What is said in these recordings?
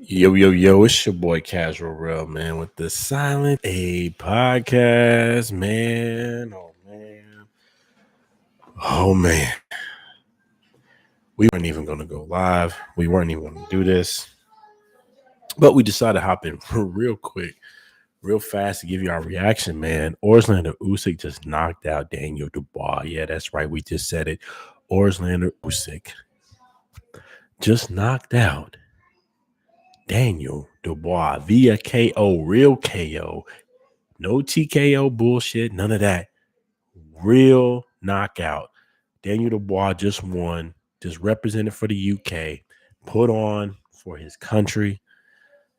Yo, yo, yo, it's your boy Casual Real, man, with the Silent A podcast, man. Oh, man. Oh, man. We weren't even going to go live. We weren't even going to do this. But we decided to hop in real quick, real fast to give you our reaction, man. Orslander Usyk just knocked out Daniel Dubois. Yeah, that's right. We just said it. Orslander Usyk just knocked out Daniel Dubois via KO, real KO. No TKO bullshit, none of that. Real knockout. Daniel Dubois just won, just represented for the UK, put on for his country.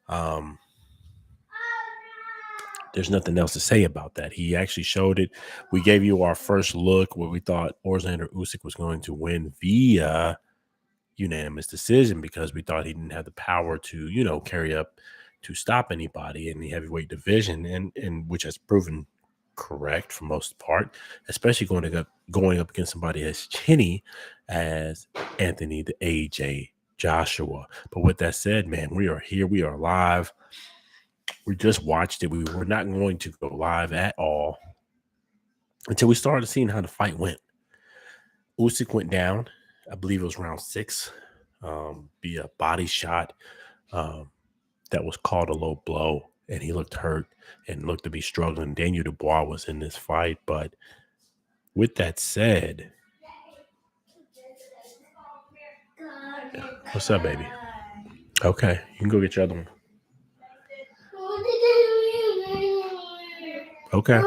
There's nothing else to say about that. He actually showed it. We gave you our first look where we thought Orslander Usyk was going to win via unanimous decision because we thought he didn't have the power to, carry up to stop anybody in the heavyweight division, and which has proven correct for most part, especially going up against somebody as chinny as Anthony the AJ Joshua. But with that said, man, we are here. We are live. We just watched it. We were not going to go live at all until we started seeing how the fight went. Usyk went down. I believe it was round 6 via body shot that was called a low blow, and he looked hurt and looked to be struggling. Daniel Dubois was in this fight, but with that said, what's up, baby? Okay, you can go get your other one. Okay.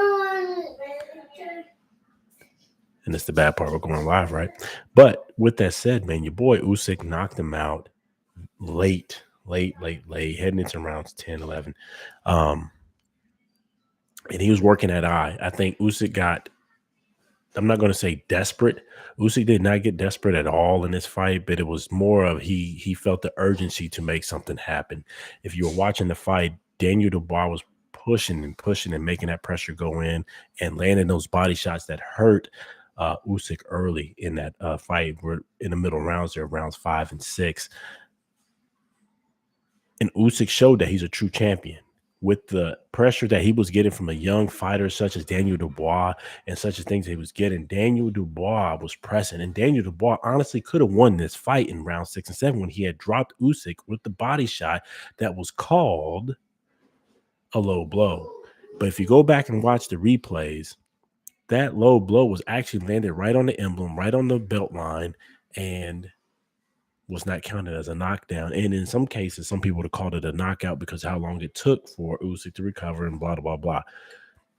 And that's the bad part. We're going live, right? But with that said, man, your boy Usyk knocked him out late, heading into rounds 10, 11. And he was working that eye. I think Usyk got, I'm not going to say desperate. Usyk did not get desperate at all in this fight, but it was more of he felt the urgency to make something happen. If you were watching the fight, Daniel Dubois was pushing and making that pressure go in and landing those body shots that hurt Usyk early in that fight. We're in the middle rounds there, rounds 5 and 6. And Usyk showed that he's a true champion. With the pressure that he was getting from a young fighter such as Daniel Dubois and such as things he was getting, Daniel Dubois was pressing. And Daniel Dubois honestly could have won this fight in round 6 and 7 when he had dropped Usyk with the body shot that was called a low blow. But if you go back and watch the replays, that low blow was actually landed right on the emblem, right on the belt line, and was not counted as a knockdown. And in some cases, some people would have called it a knockout because how long it took for Usyk to recover and blah, blah, blah.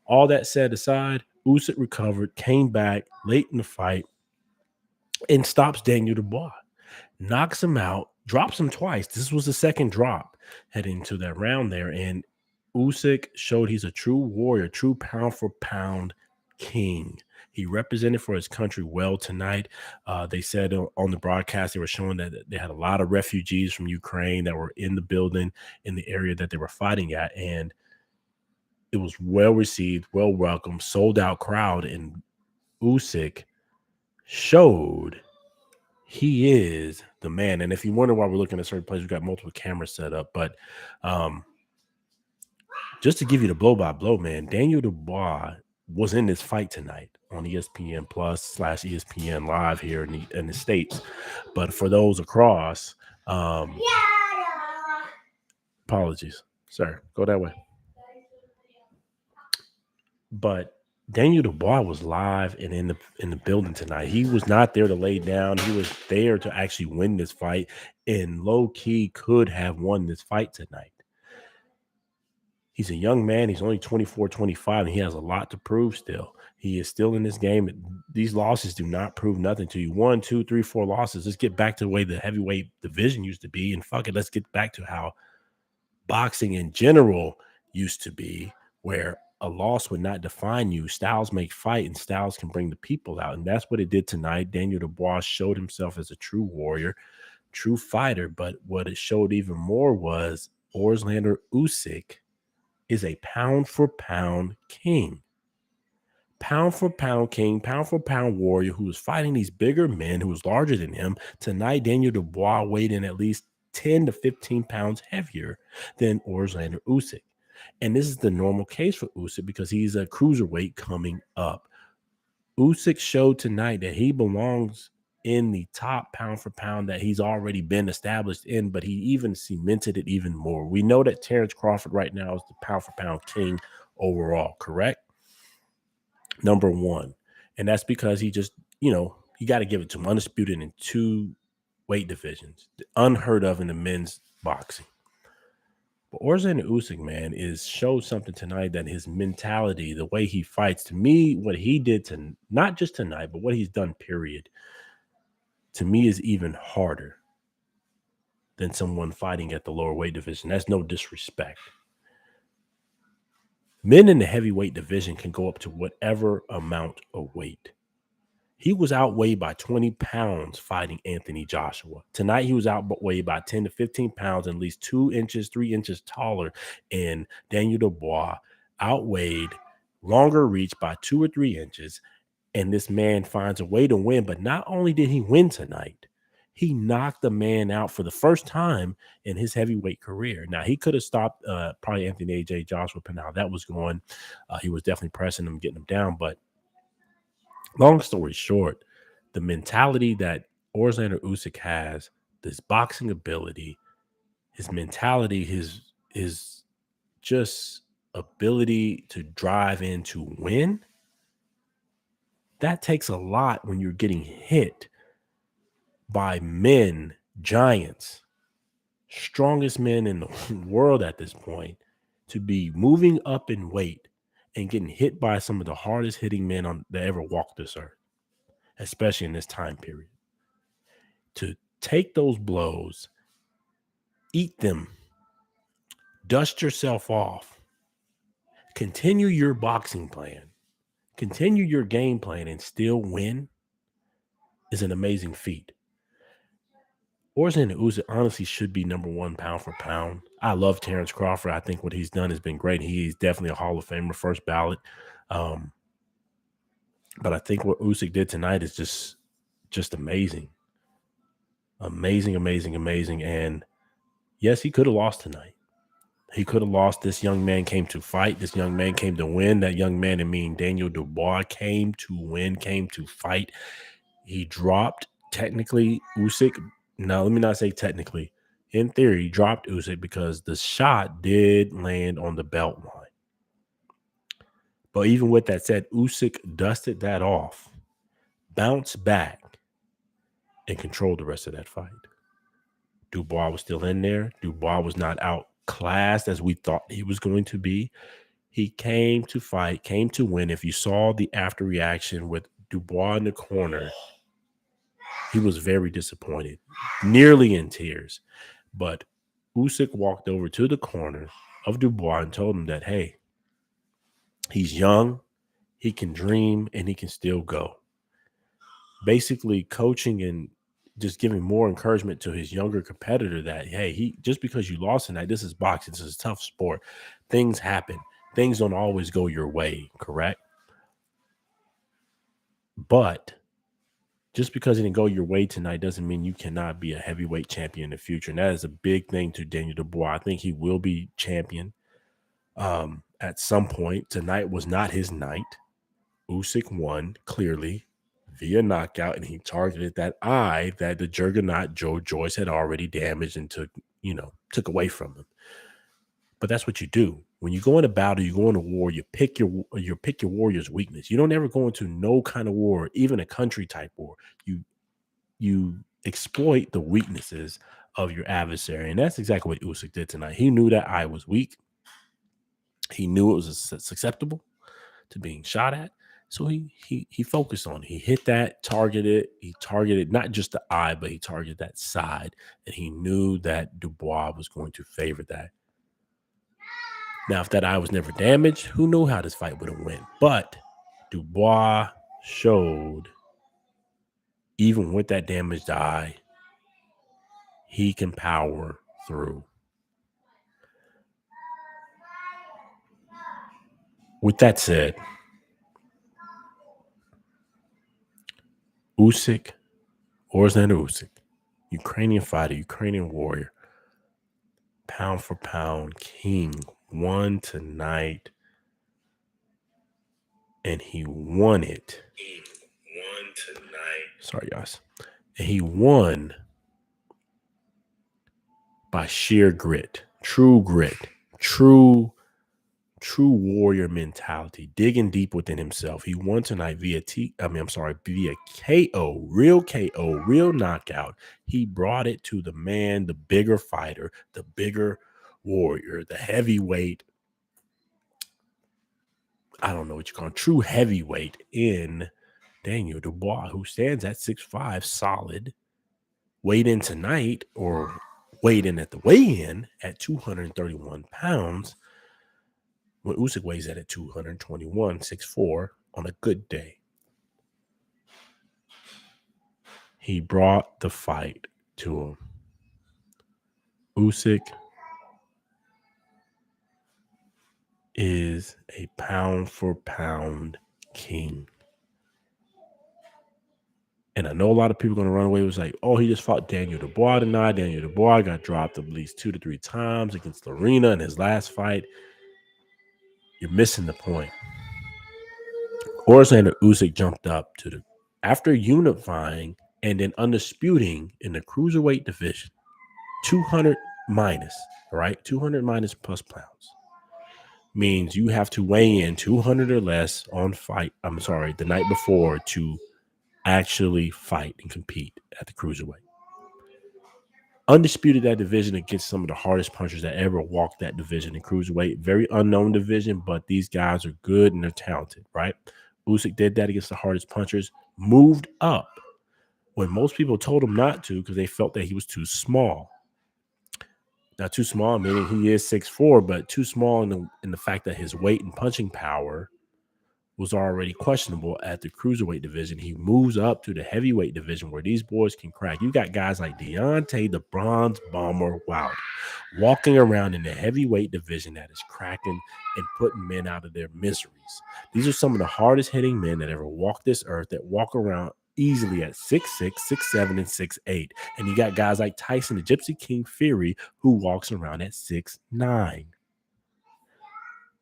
All that said aside, Usyk recovered, came back late in the fight, and stops Daniel Dubois. Knocks him out, drops him twice. This was the second drop heading to that round there. And Usyk showed he's a true warrior, true pound-for-pound king. He represented for his country well tonight. They said on the broadcast, they were showing that they had a lot of refugees from Ukraine that were in the building in the area that they were fighting at. And it was well received, well welcomed, sold out crowd. And Usyk showed he is the man. And if you wonder why we're looking at certain places, we've got multiple cameras set up. But just to give you the blow by blow, man, Daniel Dubois was in this fight tonight on ESPN Plus / ESPN Live here in the States. But for those across, apologies, sir, go that way. But Daniel Dubois was live and in the building tonight. He was not there to lay down. He was there to actually win this fight, and low key could have won this fight tonight. He's a young man. He's only 24, 25, and he has a lot to prove still. He is still in this game. These losses do not prove nothing to you. 1, 2, 3, 4 losses. Let's get back to the way the heavyweight division used to be, and fuck it, let's get back to how boxing in general used to be, where a loss would not define you. Styles make fight, and styles can bring the people out, and that's what it did tonight. Daniel Dubois showed himself as a true warrior, true fighter, but what it showed even more was Orslander Usyk is a pound-for-pound king. Pound-for-pound king, pound-for-pound warrior who was fighting these bigger men, who was larger than him. Tonight, Daniel Dubois weighed in at least 10 to 15 pounds heavier than Alexander Usyk. And this is the normal case for Usyk because he's a cruiserweight coming up. Usyk showed tonight that he belongs in the top pound for pound that he's already been established in, but he even cemented it even more. We know that Terrence Crawford right now is the pound for pound king overall, correct? Number one. And that's because he just, you got to give it to him. Undisputed in two weight divisions, unheard of in the men's boxing. But Orzen Usyk, man, is showed something tonight that his mentality, the way he fights, to me, what he did to not just tonight, but what he's done, period, to me is even harder than someone fighting at the lower weight division. That's no disrespect. Men in the heavyweight division can go up to whatever amount of weight. He was outweighed by 20 pounds fighting Anthony Joshua. Tonight, he was outweighed by 10 to 15 pounds, at least 2 inches, 3 inches taller. And Daniel Dubois outweighed, longer reach by 2 or 3 inches. And this man finds a way to win. But not only did he win tonight, he knocked the man out for the first time in his heavyweight career. Now, he could have stopped probably Anthony A.J. Joshua, but how that was going. He was definitely pressing him, getting him down. But long story short, the mentality that Alexander Usyk has, this boxing ability, his mentality, his just ability to drive in to win, that takes a lot when you're getting hit by men, giants, strongest men in the world at this point, to be moving up in weight and getting hit by some of the hardest hitting men that ever walked this earth, especially in this time period. To take those blows, eat them, dust yourself off, continue your boxing plan, continue your game plan, and still win is an amazing feat. Orson Usyk honestly should be number one pound for pound. I love Terrence Crawford. I think what he's done has been great. He's definitely a Hall of Famer, first ballot. But I think what Usyk did tonight is just amazing. Amazing, amazing, amazing. And yes, he could have lost tonight. He could have lost. This young man came to fight. This young man came to win. That young man, Daniel Dubois, came to win, came to fight. He dropped, technically, Usyk. Now, let me not say technically. In theory, he dropped Usyk because the shot did land on the belt line. But even with that said, Usyk dusted that off, bounced back, and controlled the rest of that fight. Dubois was still in there. Dubois was not outclassed as we thought he was going to be. He came to fight, came to win. If you saw the after reaction with Dubois in the corner, he was very disappointed, nearly in tears. But Usyk walked over to the corner of Dubois and told him that, hey, he's young, he can dream, and he can still go. Basically coaching and just giving more encouragement to his younger competitor that, hey, just because you lost tonight, this is boxing, this is a tough sport. Things happen. Things don't always go your way, correct? But just because it didn't go your way tonight doesn't mean you cannot be a heavyweight champion in the future. And that is a big thing to Daniel Dubois. I think he will be champion at some point. Tonight was not his night. Usyk won clearly via knockout, and he targeted that eye that the juggernaut Joe Joyce had already damaged and took away from him. But that's what you do. When you go into battle, you go into war, you pick your warrior's weakness. You don't ever go into no kind of war, even a country type war. You exploit the weaknesses of your adversary. And that's exactly what Usyk did tonight. He knew that eye was weak. He knew it was susceptible to being shot at. So he focused on it. He hit that, targeted. He targeted not just the eye, but he targeted that side. And he knew that Dubois was going to favor that. Now, if that eye was never damaged, who knew how this fight would have went? But Dubois showed, even with that damaged eye, he can power through. With that said, Usyk, Alexander Usyk, Ukrainian fighter, Ukrainian warrior, pound for pound king, won tonight, and he won it. He won tonight. Sorry, guys. And he won by sheer grit, true warrior mentality, digging deep within himself. He won tonight via via KO, real knockout. He brought it to the man, the bigger fighter, the bigger warrior, the heavyweight. I don't know what you call him, true heavyweight in Daniel Dubois, who stands at 6'5", solid. Weighed in tonight, or weighed in at the weigh-in at 231 pounds. When Usyk weighs at 221, 6'4", on a good day. He brought the fight to him. Usyk is a pound for pound king. And I know a lot of people are going to run away. It was like, oh, he just fought Daniel Dubois tonight. Daniel Dubois got dropped at least 2 to 3 times against Lorena in his last fight. You're missing the point. Alexander Usyk jumped up after unifying and then undisputing in the cruiserweight division, 200 minus, right? 200 minus plus pounds means you have to weigh in 200 or less the night before to actually fight and compete at the cruiserweight. Undisputed that division against some of the hardest punchers that ever walked that division in cruiserweight. Very unknown division, but these guys are good and they're talented, right? Usyk did that against the hardest punchers, moved up when most people told him not to because they felt that he was too small. Not too small, meaning he is 6'4", but too small in the fact that his weight and punching power was already questionable at the cruiserweight division. He moves up to the heavyweight division where these boys can crack. You got guys like Deontay, the Bronze Bomber Wilder, walking around in the heavyweight division that is cracking and putting men out of their miseries. These are some of the hardest hitting men that ever walked this earth, that walk around easily at 6'6", 6'7", and 6'8". And you got guys like Tyson, the Gypsy King Fury, who walks around at 6'9".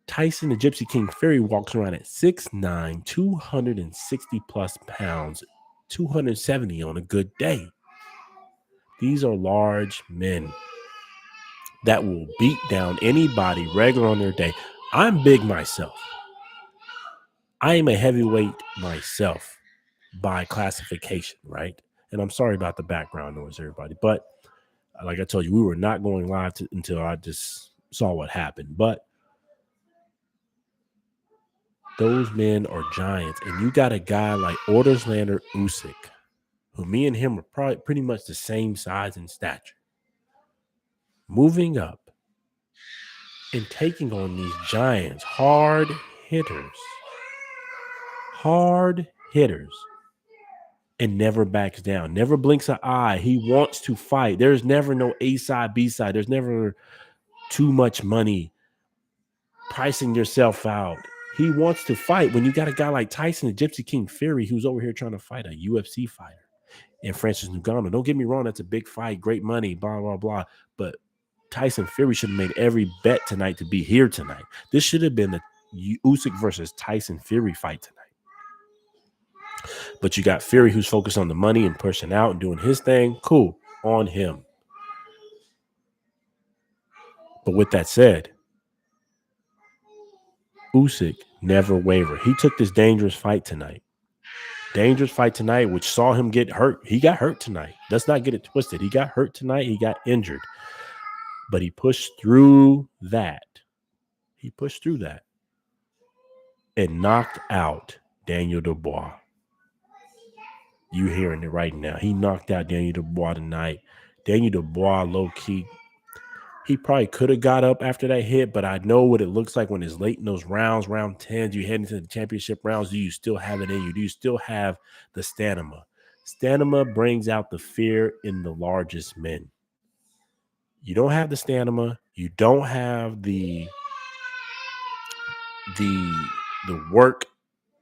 Tyson, the Gypsy King Fury, walks around at 6'9", 260 plus pounds, 270 on a good day. These are large men that will beat down anybody regular on their day. I'm big myself. I am a heavyweight myself by classification, right? And I'm sorry about the background noise, everybody. But like I told you, we were not going live until I just saw what happened. But those men are giants. And you got a guy like Alexander Usyk, who me and him are probably pretty much the same size and stature, moving up and taking on these giants, hard hitters, and never backs down, never blinks an eye. He wants to fight. There's never no A side, B side. There's never too much money pricing yourself out. He wants to fight. When you got a guy like Tyson, the Gypsy King Fury, who's over here trying to fight a UFC fighter, and Francis Ngannou. Don't get me wrong, that's a big fight, great money, blah, blah, blah. But Tyson Fury should have made every bet tonight to be here tonight. This should have been the Usyk versus Tyson Fury fight tonight. But you got Fury, who's focused on the money and pushing out and doing his thing. Cool, on him. But with that said, Usyk never wavered. He took this dangerous fight tonight, which saw him get hurt. He got hurt tonight. Let's not get it twisted. He got hurt tonight. He got injured. But he pushed through that. And knocked out Daniel Dubois. You hearing it right now. He knocked out Daniel Dubois tonight. Daniel Dubois, low-key, he probably could have got up after that hit, but I know what it looks like when it's late in those rounds, round 10, you head into the championship rounds. Do you still have it in you? Do you still have the stamina? Stamina brings out the fear in the largest men. You don't have the stamina. You don't have the work,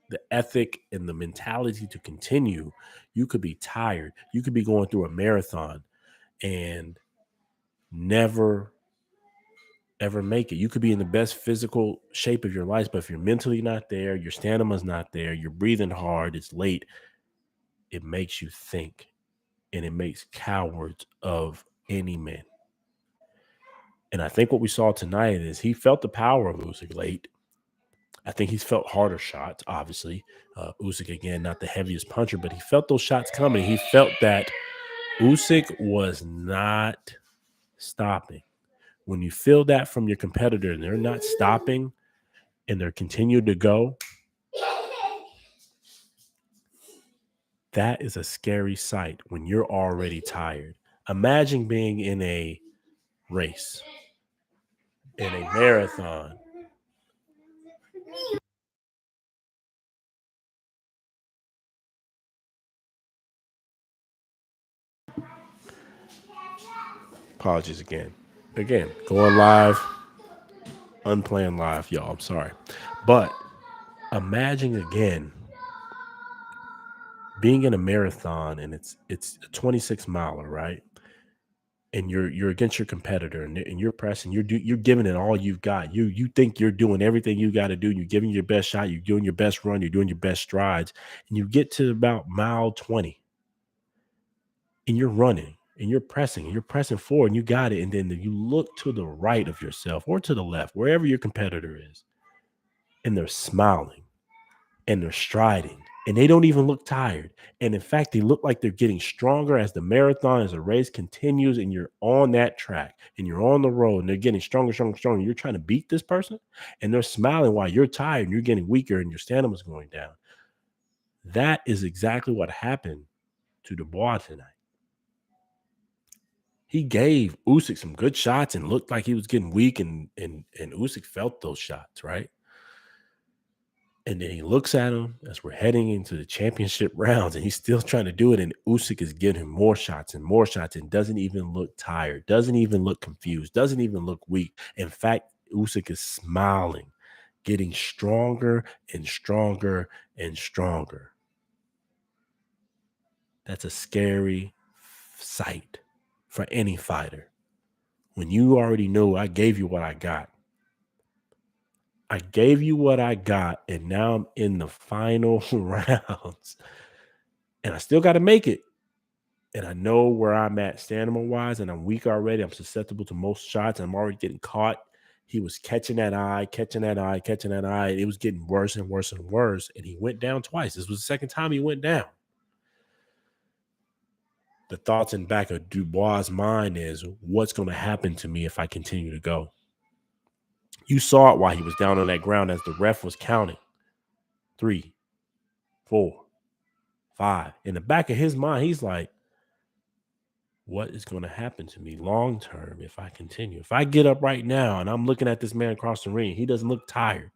the ethic, and the mentality to continue. You could be tired. You could be going through a marathon and never ever make it. You could be in the best physical shape of your life, but if you're mentally not there, your stamina's not there, you're breathing hard, it's late, it makes you think, and it makes cowards of any man. And I think what we saw tonight is he felt the power of Usyk late. I think he's felt harder shots, obviously. Usyk, again, not the heaviest puncher, but he felt those shots coming. He felt that Usyk was not stopping. When you feel that from your competitor and they're not stopping and they're continuing to go, that is a scary sight when you're already tired. Imagine being in a race, in a marathon. Apologies again. Again, going live, unplanned live, y'all. I'm sorry. But imagine again being in a marathon and it's a 26 miler, right? And you're against your competitor and you're pressing, you're giving it all you've got. You think you're doing everything you got to do. You're giving your best shot. You're doing your best run. You're doing your best strides. And you get to about mile 20 and you're running and you're pressing forward and you got it. And then you look to the right of yourself or to the left, wherever your competitor is, and they're smiling and they're striding and they don't even look tired. And in fact, they look like they're getting stronger as the marathon, as the race continues, and you're on that track and you're on the road and they're getting stronger, stronger, stronger. You're trying to beat this person and they're smiling while you're tired and you're getting weaker and your stamina's going down. That is exactly what happened to Dubois tonight. He gave Usyk some good shots and looked like he was getting weak, and Usyk felt those shots, right? And then he looks at him as we're heading into the championship rounds, and he's still trying to do it. And Usyk is giving him more shots and doesn't even look tired, doesn't even look confused, doesn't even look weak. In fact, Usyk is smiling, getting stronger and stronger and stronger. That's a scary sight for any fighter. When you already know I gave you what I got. I gave you what I got, and now I'm in the final rounds. And I still got to make it. And I know where I'm at stamina-wise, and I'm weak already. I'm susceptible to most shots. I'm already getting caught. He was catching that eye, catching that eye, catching that eye. And it was getting worse and worse and worse. And he went down twice. This was the second time he went down. The thoughts in back of Dubois' mind is, what's going to happen to me if I continue to go? You saw it while he was down on that ground as the ref was counting. 3, 4, 5. In the back of his mind, he's like, what is going to happen to me long term if I continue? If I get up right now and I'm looking at this man across the ring, he doesn't look tired.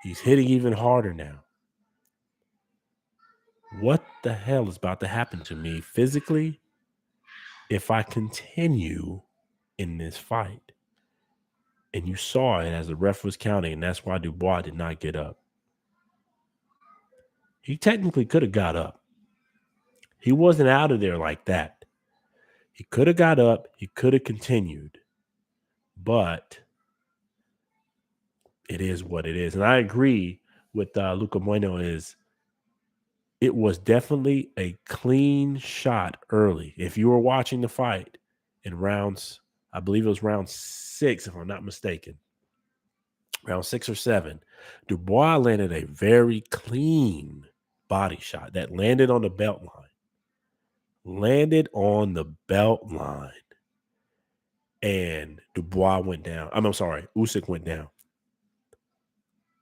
He's hitting even harder now. What the hell is about to happen to me physically if I continue in this fight? And you saw it as the ref was counting, and that's why Dubois did not get up. He technically could have got up. He wasn't out of there like that. He could have got up. He could have continued. But it is what it is. And I agree with Luca Bueno is it was definitely a clean shot early. If you were watching the fight in rounds, I believe it was round 6, if I'm not mistaken, round 6 or 7, Dubois landed a very clean body shot that landed on the belt line. Landed on the belt line. And Dubois went down. I'm sorry, Usyk went down.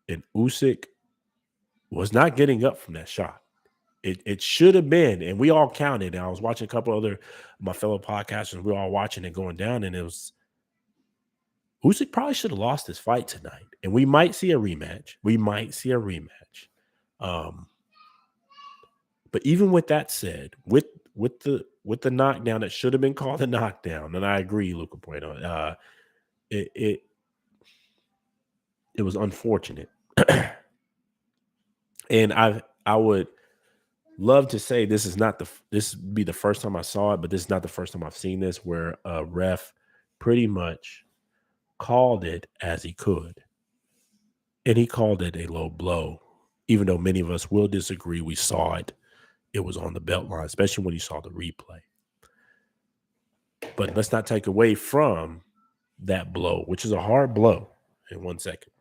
And Usyk was not getting up from that shot. It should have been, and we all counted. And I was watching a couple other my fellow podcasters. We were all watching it going down, and it was Usyk probably should have lost this fight tonight, and we might see a rematch. But even with that said, with the knockdown that should have been called a knockdown, and I agree, Luca Bueno, it was unfortunate, and I would love to say this would be the first time I saw it, but this is not the first time I've seen this where a ref pretty much called it as he could. And he called it a low blow, even though many of us will disagree. We saw it. It was on the belt line, especially when you saw the replay. But let's not take away from that blow, which is a hard blow. In 1 second.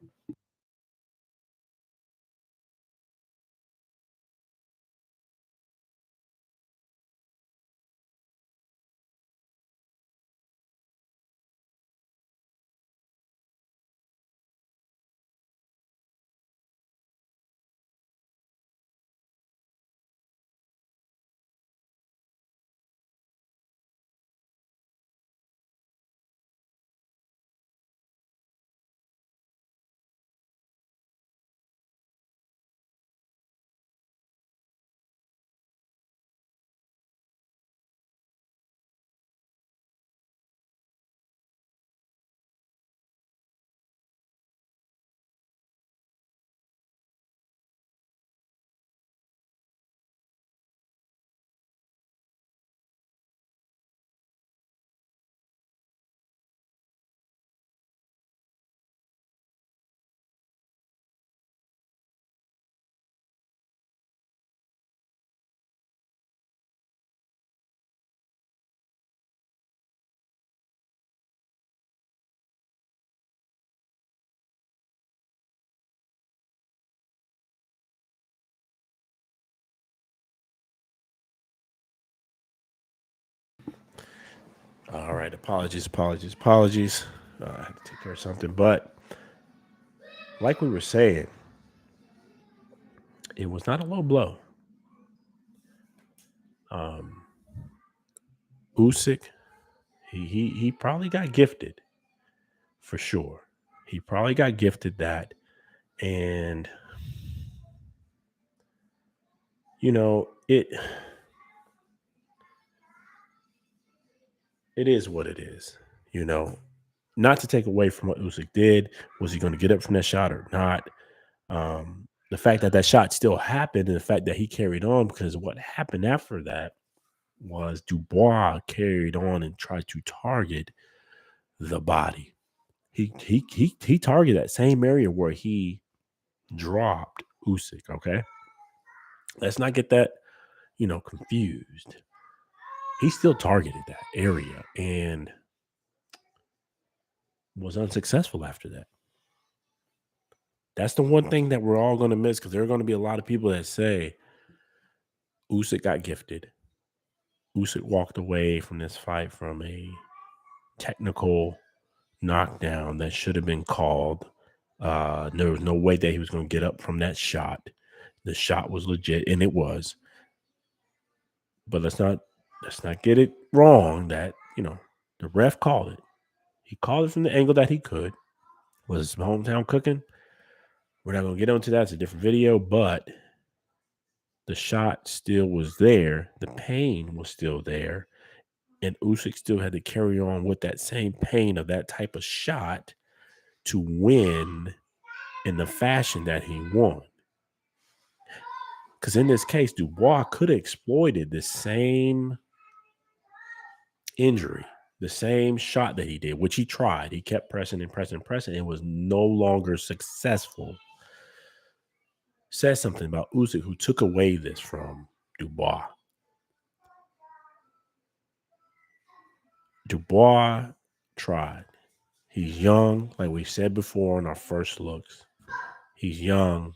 All right. Apologies. I had to take care of something. But like we were saying, it was not a low blow. Um, Usyk, he probably got gifted for sure. He probably got gifted that. And, it is what it is. You know, not to take away from what Usyk did. Was he going to get up from that shot or not? The fact that that shot still happened and the fact that he carried on, because what happened after that was Dubois carried on and tried to target the body. He targeted that same area where he dropped Usyk. Okay, let's not get that confused. He still targeted that area and was unsuccessful after that. That's the one thing that we're all going to miss, because there are going to be a lot of people that say Usyk got gifted. Usyk walked away from this fight from a technical knockdown that should have been called. There was no way that he was going to get up from that shot. The shot was legit, and it was. But let's not get it wrong that the ref called it. He called it from the angle that he could. Was his hometown cooking? We're not going to get into that. It's a different video, but the shot still was there. The pain was still there. And Usyk still had to carry on with that same pain of that type of shot to win in the fashion that he won. Because in this case, Dubois could have exploited the same injury, the same shot that he did, which he tried. He kept pressing and pressing and pressing and was no longer successful. Says something about Usyk, who took away this from Dubois. Dubois tried. He's young, like we said before in our first looks. He's young.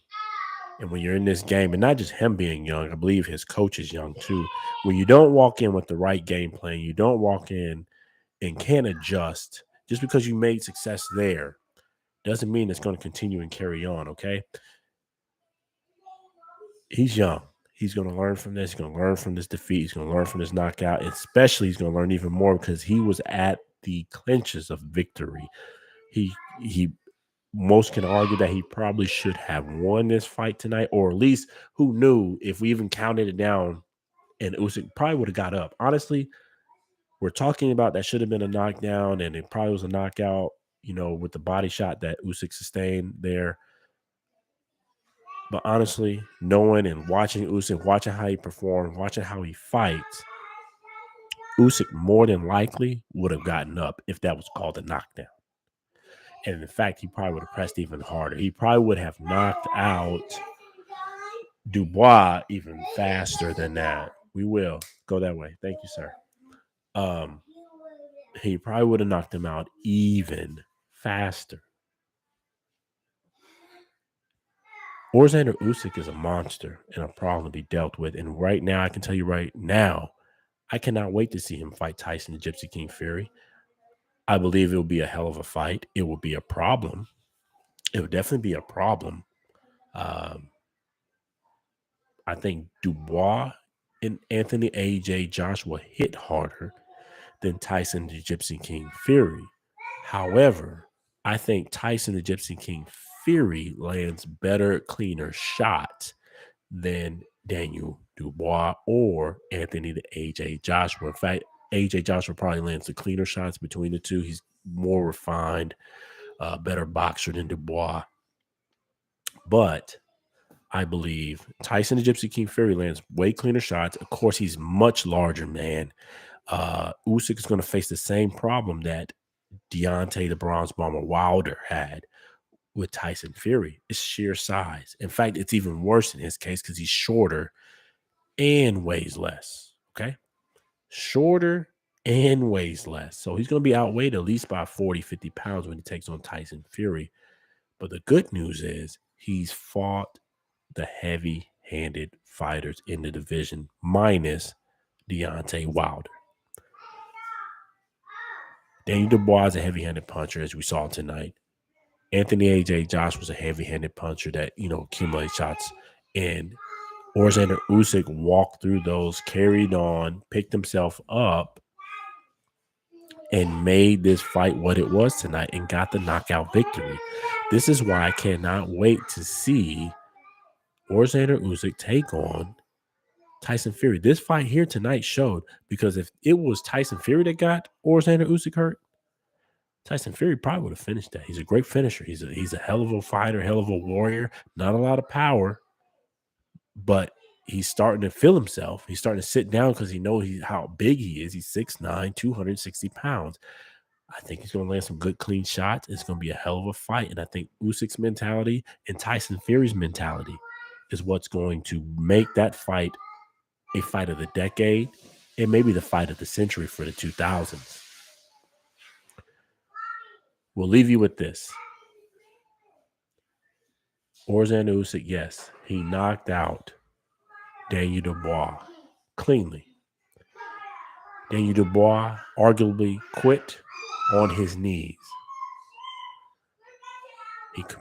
And when you're in this game, and not just him being young, I believe his coach is young too. When you don't walk in with the right game plan, you don't walk in and can adjust. Just because you made success there doesn't mean it's going to continue and carry on, okay? He's young. He's going to learn from this. He's going to learn from this defeat. He's going to learn from this knockout. Especially, he's going to learn even more because he was at the clinches of victory. He most can argue that he probably should have won this fight tonight, or at least who knew, if we even counted it down, and Usyk probably would have got up. Honestly, we're talking about that should have been a knockdown, and it probably was a knockout, with the body shot that Usyk sustained there. But honestly, knowing and watching Usyk, watching how he performed, watching how he fights, Usyk more than likely would have gotten up if that was called a knockdown. And in fact, he probably would have pressed even harder. He probably would have knocked out Dubois even faster than that. We will go that way. Thank you, sir. Um, he probably would have knocked him out even faster. Alexander Usyk is a monster and a problem to be dealt with. And right now, I can tell you right now, I cannot wait to see him fight Tyson the Gypsy King Fury. I believe it will be a hell of a fight. It will be a problem. It will definitely be a problem. Um, I think Dubois and Anthony AJ Joshua hit harder than Tyson the Gypsy King Fury. However, I think Tyson the Gypsy King Fury lands better, cleaner shots than Daniel Dubois or Anthony the AJ Joshua. In fact, AJ Joshua probably lands the cleaner shots between the two. He's more refined, better boxer than Dubois. But I believe Tyson the Gypsy King Fury lands way cleaner shots. Of course, he's much larger, man. Usyk is going to face the same problem that Deontay the Bronze Bomber Wilder had with Tyson Fury. It's sheer size. In fact, it's even worse in his case because he's shorter and weighs less. Okay. Shorter and weighs less. So he's going to be outweighed at least by 40, 50 pounds when he takes on Tyson Fury. But the good news is he's fought the heavy-handed fighters in the division minus Deontay Wilder. Daniel Dubois is a heavy-handed puncher, as we saw tonight. Anthony A.J. Josh was a heavy-handed puncher that, accumulated shots. And Alexander Usyk walked through those, carried on, picked himself up, and made this fight what it was tonight and got the knockout victory. This is why I cannot wait to see Alexander Usyk take on Tyson Fury. This fight here tonight showed, because if it was Tyson Fury that got Alexander Usyk hurt, Tyson Fury probably would have finished that. He's a great finisher. He's a hell of a fighter, hell of a warrior. Not a lot of power, but he's starting to feel himself. He's starting to sit down because he knows how big he is. He's 6'9", 260 pounds. I think he's going to land some good, clean shots. It's going to be a hell of a fight. And I think Usyk's mentality and Tyson Fury's mentality is what's going to make that fight a fight of the decade and maybe the fight of the century for the 2000s. We'll leave you with this. Alexander Usyk, yes, he knocked out Daniel Dubois cleanly. Daniel Dubois arguably quit on his knees.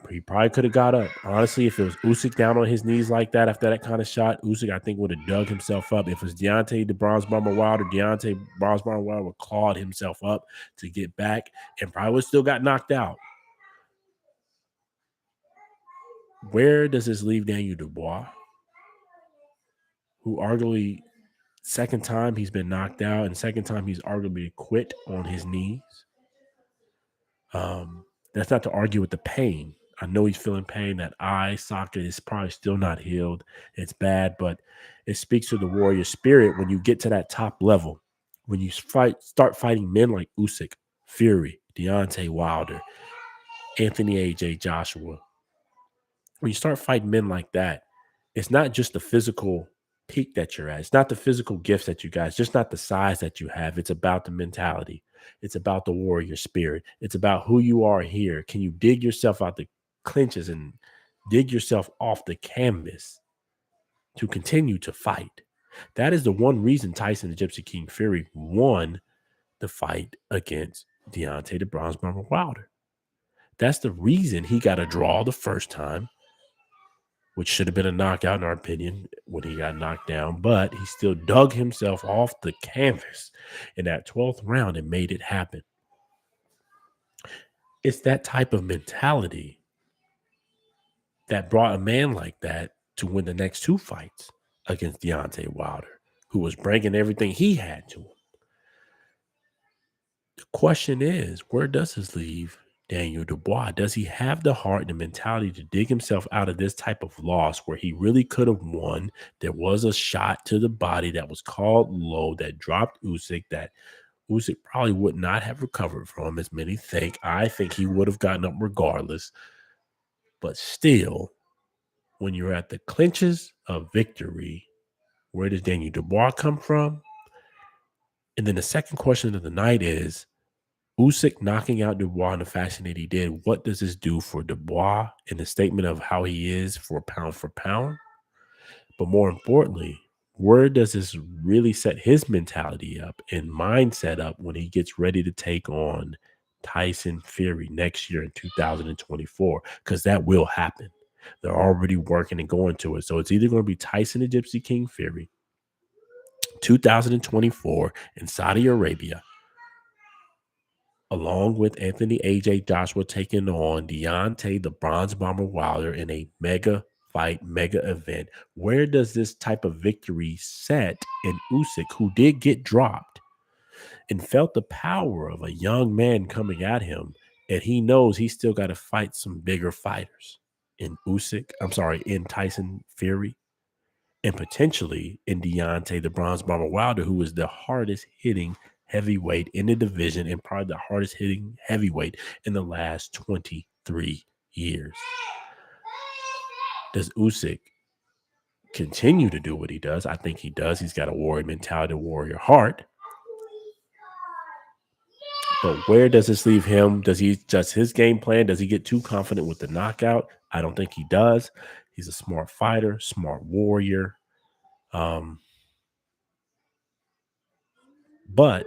He probably could have got up. Honestly, if it was Usyk down on his knees like that after that kind of shot, Usyk, I think, would have dug himself up. If it was Deontay the Bronze Bomber Wilder, Deontay Bronze Bomber Wilder would have clawed himself up to get back and probably would still got knocked out. Where does this leave Daniel Dubois, who arguably second time he's been knocked out and second time he's arguably quit on his knees? That's not to argue with the pain. I know he's feeling pain. That eye socket is probably still not healed. It's bad, but it speaks to the warrior spirit when you get to that top level. When you start fighting men like Usyk, Fury, Deontay Wilder, Anthony A.J. Joshua. When you start fighting men like that, it's not just the physical peak that you're at. It's not the physical gifts that you guys, just not the size that you have. It's about the mentality. It's about the warrior spirit. It's about who you are here. Can you dig yourself out the clinches and dig yourself off the canvas to continue to fight? That is the one reason Tyson the Gypsy King Fury won the fight against Deontay the Bronze Bomber Wilder. That's the reason he got a draw the first time, which should have been a knockout in our opinion when he got knocked down, but he still dug himself off the canvas in that 12th round and made it happen. It's that type of mentality that brought a man like that to win the next two fights against Deontay Wilder, who was bringing everything he had to him. The question is, where does this leave Daniel Dubois? Does he have the heart and the mentality to dig himself out of this type of loss where he really could have won? There was a shot to the body that was called low that dropped Usyk that Usyk probably would not have recovered from, as many think. I think he would have gotten up regardless. But still, when you're at the clinches of victory, where does Daniel Dubois come from? And then the second question of the night is, Usyk knocking out Dubois in the fashion that he did, what does this do for Dubois in the statement of how he is for pound? But more importantly, where does this really set his mentality up and mindset up when he gets ready to take on Tyson Fury next year in 2024? Because that will happen. They're already working and going to it. So it's either going to be Tyson the Gypsy King Fury, 2024 in Saudi Arabia, along with Anthony AJ Joshua taking on Deontay the Bronze Bomber Wilder in a mega fight, mega event. Where does this type of victory set in Usyk, who did get dropped and felt the power of a young man coming at him, and he knows he's still got to fight some bigger fighters in Tyson Fury, and potentially in Deontay the Bronze Bomber Wilder, who is the hardest hitting heavyweight in the division and probably the hardest hitting heavyweight in the last 23 years. Does Usyk continue to do what he does? I think he does. He's got a warrior mentality, a warrior heart. But where does this leave him? Does he just his game plan? Does he get too confident with the knockout? I don't think he does. He's a smart fighter, smart warrior. But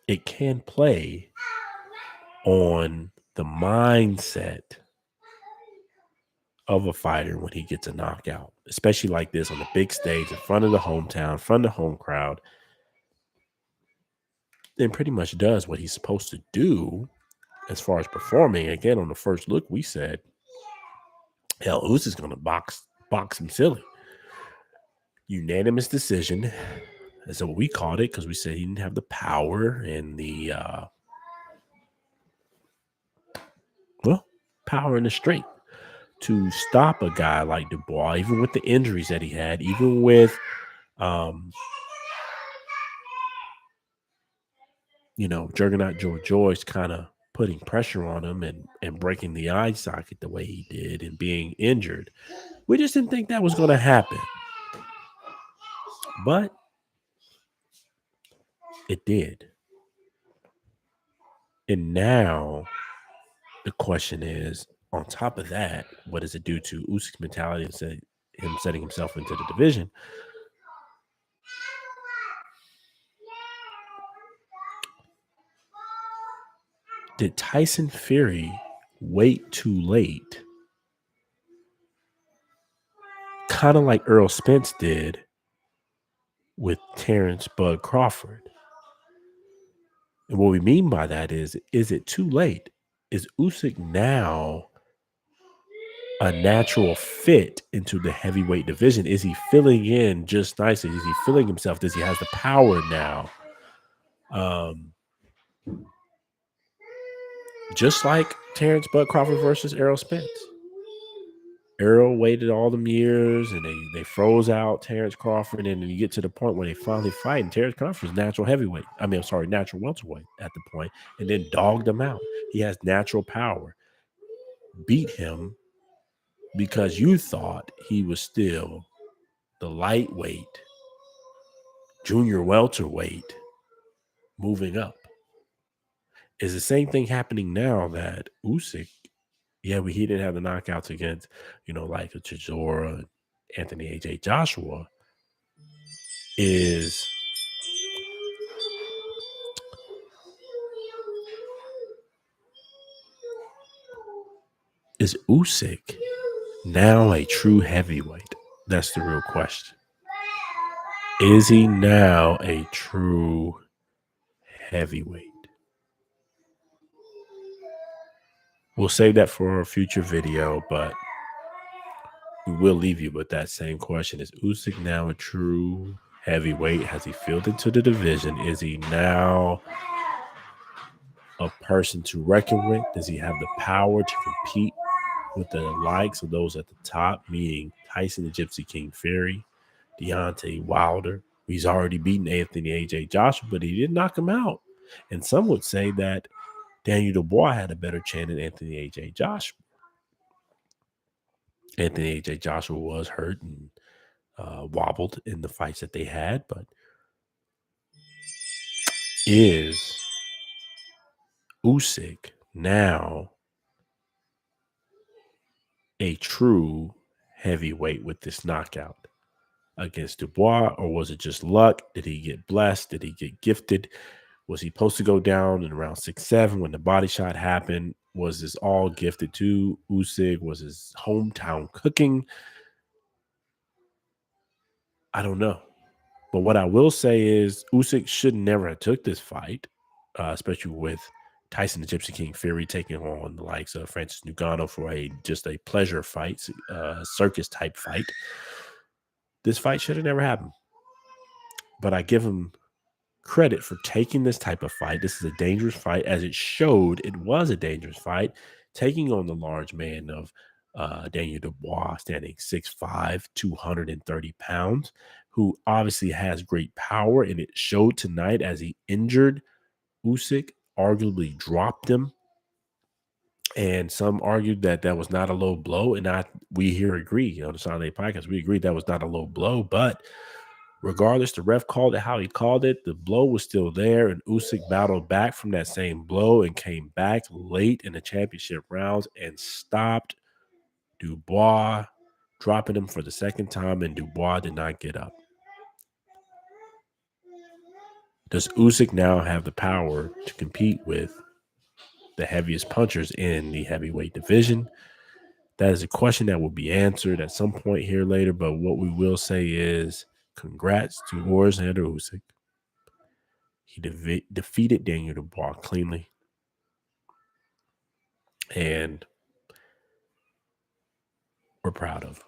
it can play on the mindset of a fighter when he gets a knockout, especially like this on the big stage in front of the hometown, in front of the home crowd, and pretty much does what he's supposed to do as far as performing. Again, on the first look, we said, hell, Usyk's going to box him silly. Unanimous decision. That's what we called it because we said he didn't have the power and the power in the strength to stop a guy like Dubois, even with the injuries that he had, even with Juggernaut Joyce kind of putting pressure on him and breaking the eye socket the way he did and being injured. We just didn't think that was going to happen. But it did. And now the question is, on top of that, what does it do to Usyk's mentality and him setting himself into the division? Did Tyson Fury wait too late? Kind of like Errol Spence did with Terrence Bud Crawford. And what we mean by that is it too late? Is Usyk now a natural fit into the heavyweight division? Is he filling in just nicely? Is he filling himself? Does he have the power now? Just like Terrence Bud Crawford versus Errol Spence. Errol waited all them years and they froze out Terrence Crawford, and then you get to the point where they finally fight, and Terrence Crawford's natural heavyweight. Natural welterweight at the point, and then dogged him out. He has natural power. Beat him because you thought he was still the lightweight, junior welterweight moving up. Is the same thing happening now that Usyk, he didn't have the knockouts against, like a Chisora, Anthony AJ Joshua, is Usyk now a true heavyweight? That's the real question. Is he now a true heavyweight? We'll save that for a future video, but we will leave you with that same question. Is Usyk now a true heavyweight? Has he filled into the division? Is he now a person to reckon with? Does he have the power to compete with the likes of those at the top, meaning Tyson the Gypsy King Fury, Deontay Wilder, He's already beaten Anthony AJ Joshua, but he didn't knock him out. And some would say that Daniel Dubois had a better chance than Anthony AJ Joshua. Anthony AJ Joshua was hurt and wobbled in the fights that they had, but is Usyk now a true heavyweight with this knockout against Dubois, or was it just luck? Did he get blessed? Did he get gifted? Was he supposed to go down in around 6-7 when the body shot happened? Was this all gifted to Usyk? Was his hometown cooking? I don't know. But what I will say is Usyk should never have took this fight, especially with Tyson the Gypsy King Fury taking on the likes of Francis Ngannou for just a pleasure fight, circus type fight. This fight should have never happened. But I give him credit for taking this type of fight. This is a dangerous fight, as it showed it was a dangerous fight, taking on the large man of Daniel Dubois, standing 6'5", 230 pounds, who obviously has great power, and it showed tonight as he injured Usyk, arguably dropped him. And some argued that that was not a low blow, and we here agree on the Sunday podcast. We agreed that was not a low blow, but regardless, the ref called it how he called it. The blow was still there, and Usyk battled back from that same blow and came back late in the championship rounds and stopped Dubois, dropping him for the second time, and Dubois did not get up. Does Usyk now have the power to compete with the heaviest punchers in the heavyweight division? That is a question that will be answered at some point here later, but what we will say is congrats to Alexander Usyk. He defeated Daniel Dubois cleanly. And we're proud of him.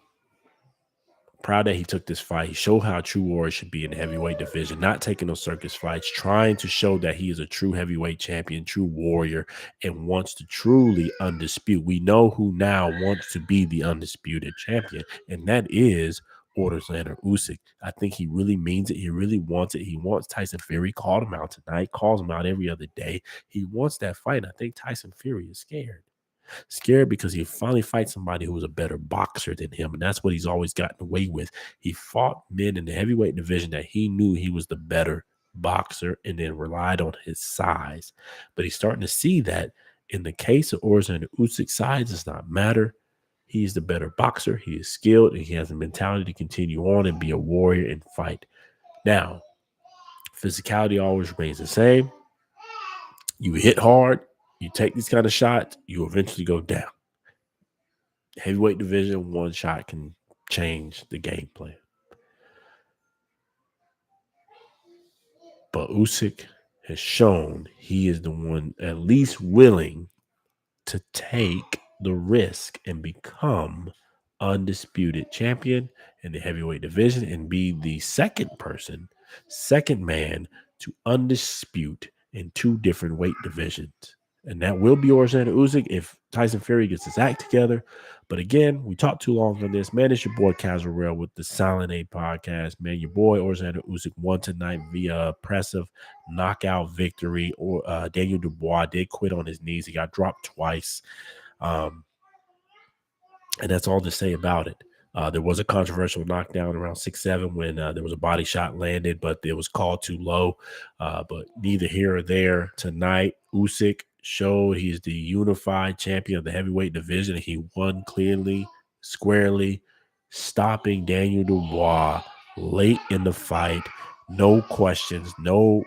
Proud that he took this fight. He showed how a true warrior should be in the heavyweight division, not taking those circus fights, trying to show that he is a true heavyweight champion, true warrior, and wants to truly undispute. We know who now wants to be the undisputed champion, and that is Alexander Usyk. I think he really means it. He really wants it. He wants Tyson Fury. Called him out tonight, calls him out every other day. He wants that fight. And I think Tyson Fury is scared. Scared because he finally fights somebody who was a better boxer than him, and that's what he's always gotten away with. He fought men in the heavyweight division that he knew he was the better boxer and then relied on his size. But he's starting to see that in the case of Alexander Usyk, size does not matter. He's the better boxer. He is skilled, and he has the mentality to continue on and be a warrior and fight. Now, physicality always remains the same. You hit hard, you take these kind of shots, you eventually go down. Heavyweight division, one shot can change the game plan. But Usyk has shown he is the one at least willing to take the risk and become undisputed champion in the heavyweight division and be the second man to undispute in two different weight divisions. And that will be Alexander Usyk if Tyson Fury gets his act together. But again, we talked too long on this. Man, it's your boy Casual Rail with the Silent A podcast. Man, your boy Alexander Usyk won tonight via impressive knockout victory. Or Daniel Dubois did quit on his knees. He got dropped twice. And that's all to say about it. There was a controversial knockdown around 6-7 when there was a body shot landed, but it was called too low. But neither here or there. Tonight, Usyk showed he's the unified champion of the heavyweight division. He won cleanly, squarely, stopping Daniel Dubois late in the fight. No questions, no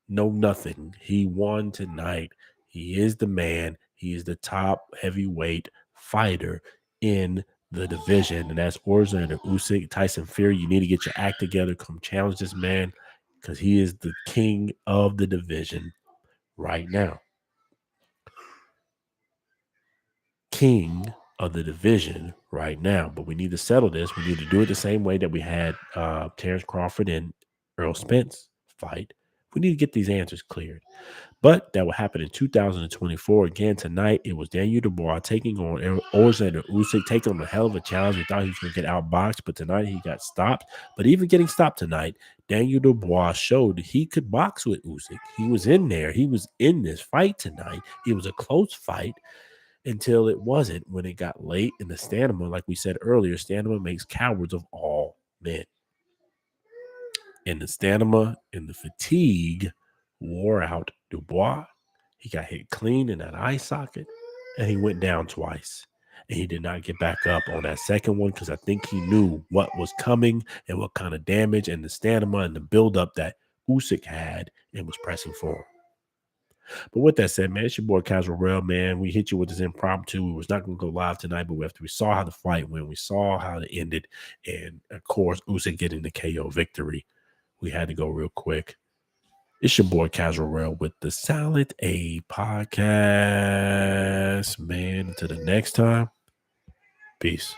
nothing. He won tonight. He is the man. He is the top heavyweight fighter in the division, and that's Alexander Usyk. Tyson Fury, you need to get your act together. Come challenge this man because he is the king of the division right now. King of the division right now, but we need to settle this. We need to do it the same way that we had Terrence Crawford and Earl Spence fight. We need to get these answers cleared. But that will happen in 2024. Again, tonight, it was Daniel Dubois taking on Alexander Usyk, taking on a hell of a challenge. We thought he was going to get outboxed, but tonight he got stopped. But even getting stopped tonight, Daniel Dubois showed he could box with Usyk. He was in there. He was in this fight tonight. It was a close fight until it wasn't when it got late in the stamina. Like we said earlier, stamina makes cowards of all men. And the stamina and the fatigue wore out Dubois. He got hit clean in that eye socket, and he went down twice. And he did not get back up on that second one because I think he knew what was coming and what kind of damage and the stamina and the buildup that Usyk had and was pressing for him. But with that said, man, it's your boy Casual Rail, man. We hit you with this impromptu. We was not going to go live tonight, but after we saw how the fight went, we saw how it ended, and of course, Usyk getting the KO victory, we had to go real quick. It's your boy Casual Rail with the Salad A podcast, man. Until the next time, peace.